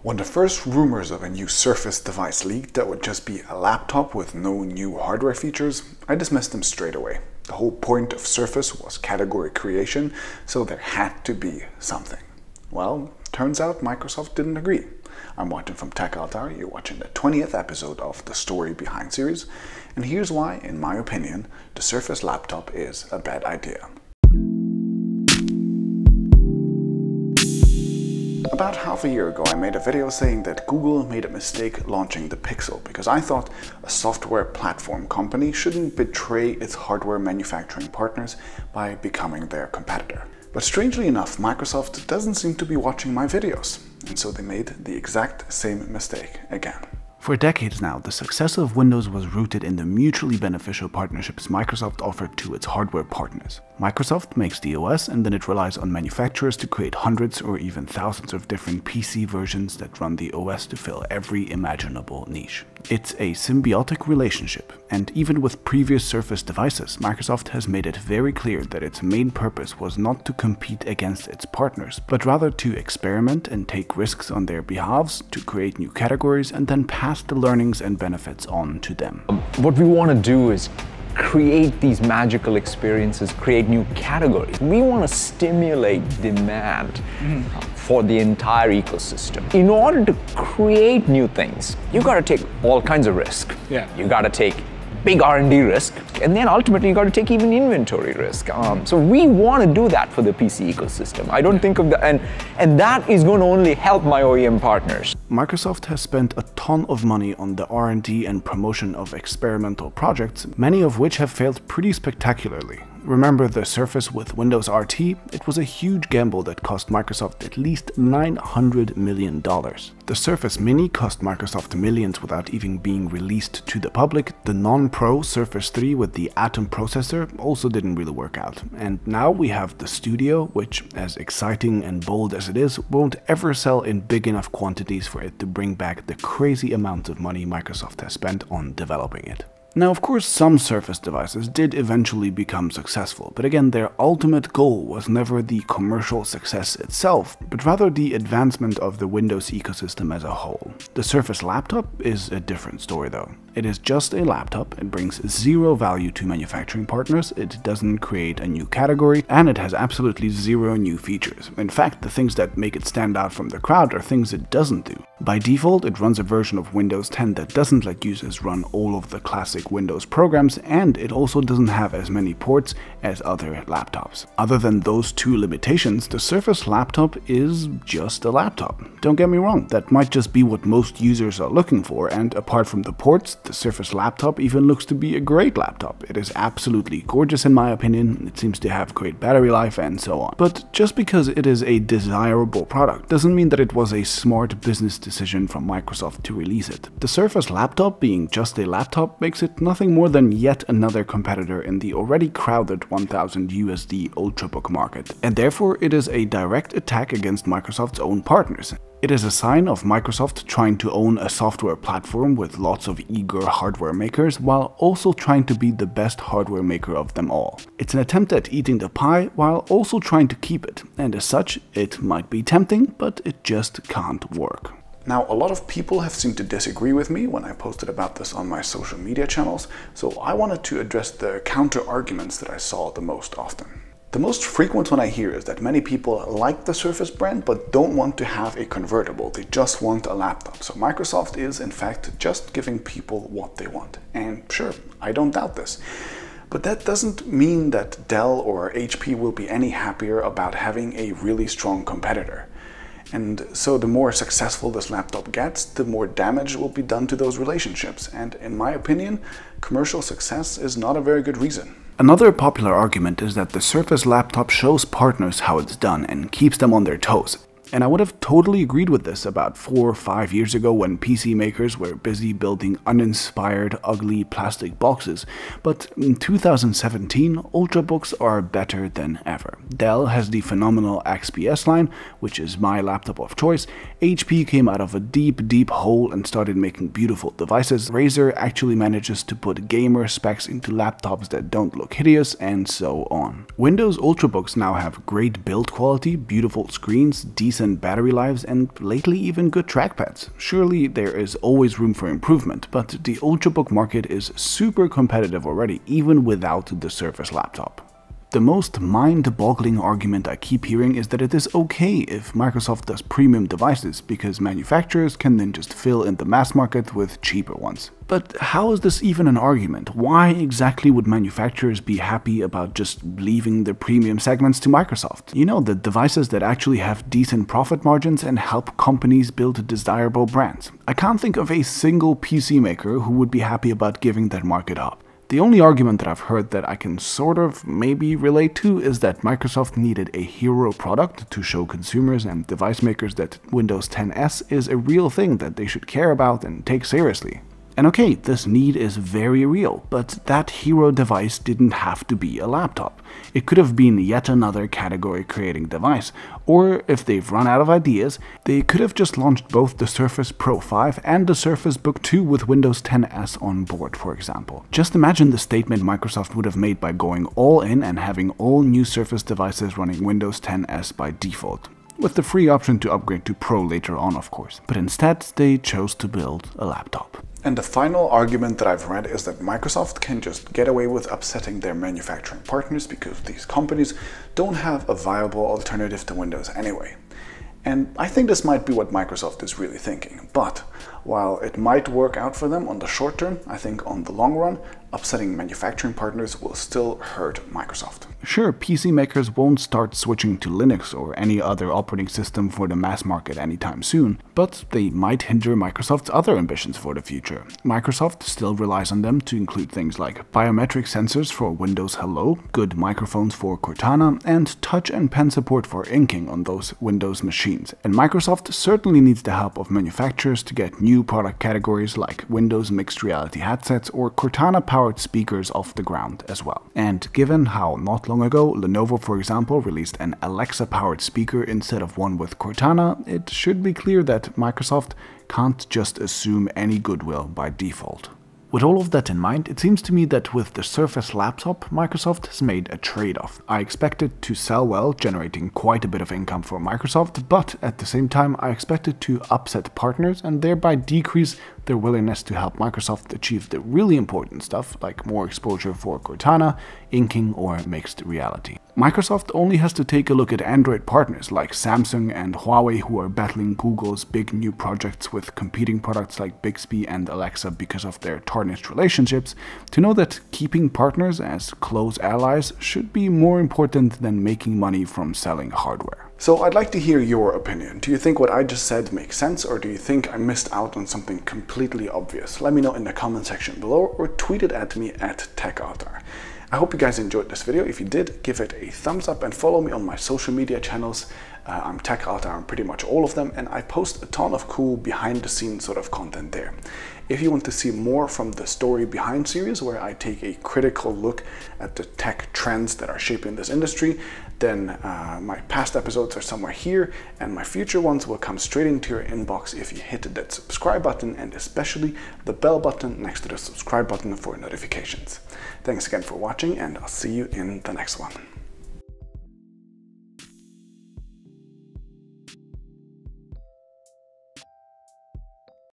When the first rumors of a new Surface device leaked that would just be a laptop with no new hardware features, I dismissed them straight away. The whole point of Surface was category creation, so there had to be something. Well, turns out Microsoft didn't agree. I'm watching from TechAltar, you're watching the 20th episode of the Story Behind series, and here's why, in my opinion, the Surface laptop is a bad idea. About half a year ago I made a video saying that Google made a mistake launching the Pixel because I thought a software platform company shouldn't betray its hardware manufacturing partners by becoming their competitor. But strangely enough, Microsoft doesn't seem to be watching my videos, and so they made the exact same mistake again. For decades now, the success of Windows was rooted in the mutually beneficial partnerships Microsoft offered to its hardware partners. Microsoft makes the OS and then it relies on manufacturers to create hundreds or even thousands of different PC versions that run the OS to fill every imaginable niche. It's a symbiotic relationship, and even with previous Surface devices, Microsoft has made it very clear that its main purpose was not to compete against its partners, but rather to experiment and take risks on their behalves, to create new categories and then pass the learnings and benefits on to them. What we want to do is create these magical experiences, create new categories. We want to stimulate demand for the entire ecosystem. In order to create new things, you got to take all kinds of risk. You got to take big R&D risk, and then ultimately you got to take even inventory risk. So we want to do that for the PC ecosystem. I don't think of that, and that is going to only help my OEM partners. Microsoft has spent a ton of money on the R&D and promotion of experimental projects, many of which have failed pretty spectacularly. Remember the Surface with Windows RT? It was a huge gamble that cost Microsoft at least $900 million. The Surface Mini cost Microsoft millions without even being released to the public. The non-pro Surface 3 with the Atom processor also didn't really work out. And now we have the Studio, which, as exciting and bold as it is, won't ever sell in big enough quantities for it to bring back the crazy amount of money Microsoft has spent on developing it. Now, of course, some Surface devices did eventually become successful, but again, their ultimate goal was never the commercial success itself, but rather the advancement of the Windows ecosystem as a whole. The Surface laptop is a different story though. It is just a laptop, it brings zero value to manufacturing partners, it doesn't create a new category, and it has absolutely zero new features. In fact, the things that make it stand out from the crowd are things it doesn't do. By default, it runs a version of Windows 10 that doesn't let users run all of the classic Windows programs, and it also doesn't have as many ports as other laptops. Other than those two limitations, the Surface laptop is just a laptop. Don't get me wrong, that might just be what most users are looking for, and apart from the ports, the Surface laptop even looks to be a great laptop. It is absolutely gorgeous in my opinion, it seems to have great battery life and so on. But just because it is a desirable product doesn't mean that it was a smart business decision from Microsoft to release it. The Surface laptop, being just a laptop, makes it nothing more than yet another competitor in the already crowded $1,000 Ultrabook market, and therefore it is a direct attack against Microsoft's own partners. It is a sign of Microsoft trying to own a software platform with lots of eager hardware makers while also trying to be the best hardware maker of them all. It's an attempt at eating the pie while also trying to keep it, and as such, it might be tempting, but it just can't work. Now, a lot of people have seemed to disagree with me when I posted about this on my social media channels, so I wanted to address the counter-arguments that I saw the most often. The most frequent one I hear is that many people like the Surface brand but don't want to have a convertible, they just want a laptop. So Microsoft is in fact just giving people what they want. And sure, I don't doubt this. But that doesn't mean that Dell or HP will be any happier about having a really strong competitor. And so the more successful this laptop gets, the more damage will be done to those relationships. And in my opinion, commercial success is not a very good reason. Another popular argument is that the Surface laptop shows partners how it's done and keeps them on their toes. And I would have totally agreed with this about 4 or 5 years ago when PC makers were busy building uninspired, ugly plastic boxes. But in 2017, Ultrabooks are better than ever. Dell has the phenomenal XPS line, which is my laptop of choice. HP came out of a deep hole and started making beautiful devices. Razer actually manages to put gamer specs into laptops that don't look hideous, and so on. Windows Ultrabooks now have great build quality, beautiful screens, decent decent battery lives, and lately even good trackpads. Surely there is always room for improvement, but the ultrabook market is super competitive already, even without the Surface laptop. The most mind-boggling argument I keep hearing is that it is okay if Microsoft does premium devices, because manufacturers can then just fill in the mass market with cheaper ones. But how is this even an argument? Why exactly would manufacturers be happy about just leaving the premium segments to Microsoft? You know, the devices that actually have decent profit margins and help companies build desirable brands. I can't think of a single PC maker who would be happy about giving that market up. The only argument that I've heard that I can sort of maybe relate to is that Microsoft needed a hero product to show consumers and device makers that Windows 10s is a real thing that they should care about and take seriously. And okay, this need is very real, but that hero device didn't have to be a laptop. It could have been yet another category-creating device, or if they've run out of ideas, they could have just launched both the Surface Pro 5 and the Surface Book 2 with Windows 10s on board, for example. Just imagine the statement Microsoft would have made by going all in and having all new Surface devices running Windows 10s by default, with the free option to upgrade to Pro later on, of course. But instead, they chose to build a laptop. And the final argument that I've read is that Microsoft can just get away with upsetting their manufacturing partners because these companies don't have a viable alternative to Windows anyway. And I think this might be what Microsoft is really thinking. But while it might work out for them on the short term, I think on the long run, upsetting manufacturing partners will still hurt Microsoft. Sure, PC makers won't start switching to Linux or any other operating system for the mass market anytime soon, but they might hinder Microsoft's other ambitions for the future. Microsoft still relies on them to include things like biometric sensors for Windows Hello, good microphones for Cortana, and touch and pen support for inking on those Windows machines. And Microsoft certainly needs the help of manufacturers to get new product categories like Windows mixed reality headsets or Cortana-powered speakers off the ground as well. And given how not long ago Lenovo, for example, released an Alexa-powered speaker instead of one with Cortana, it should be clear that Microsoft can't just assume any goodwill by default. With all of that in mind, it seems to me that with the Surface laptop, Microsoft has made a trade-off. I expect it to sell well, generating quite a bit of income for Microsoft, but at the same time I expect it to upset partners and thereby decrease their willingness to help Microsoft achieve the really important stuff, like more exposure for Cortana, inking, or mixed reality. Microsoft only has to take a look at Android partners like Samsung and Huawei, who are battling Google's big new projects with competing products like Bixby and Alexa because of their tarnished relationships, to know that keeping partners as close allies should be more important than making money from selling hardware. So I'd like to hear your opinion. Do you think what I just said makes sense, or do you think I missed out on something completely obvious? Let me know in the comment section below or tweet it at me at TechAltar. I hope you guys enjoyed this video. If you did, give it a thumbs up and follow me on my social media channels. I'm TechAltar on pretty much all of them, and I post a ton of cool behind the scenes sort of content there. If you want to see more from the Story Behind series, where I take a critical look at the tech trends that are shaping this industry, then my past episodes are somewhere here, and my future ones will come straight into your inbox if you hit that subscribe button, and especially the bell button next to the subscribe button for notifications. Thanks again for watching, and I'll see you in the next one.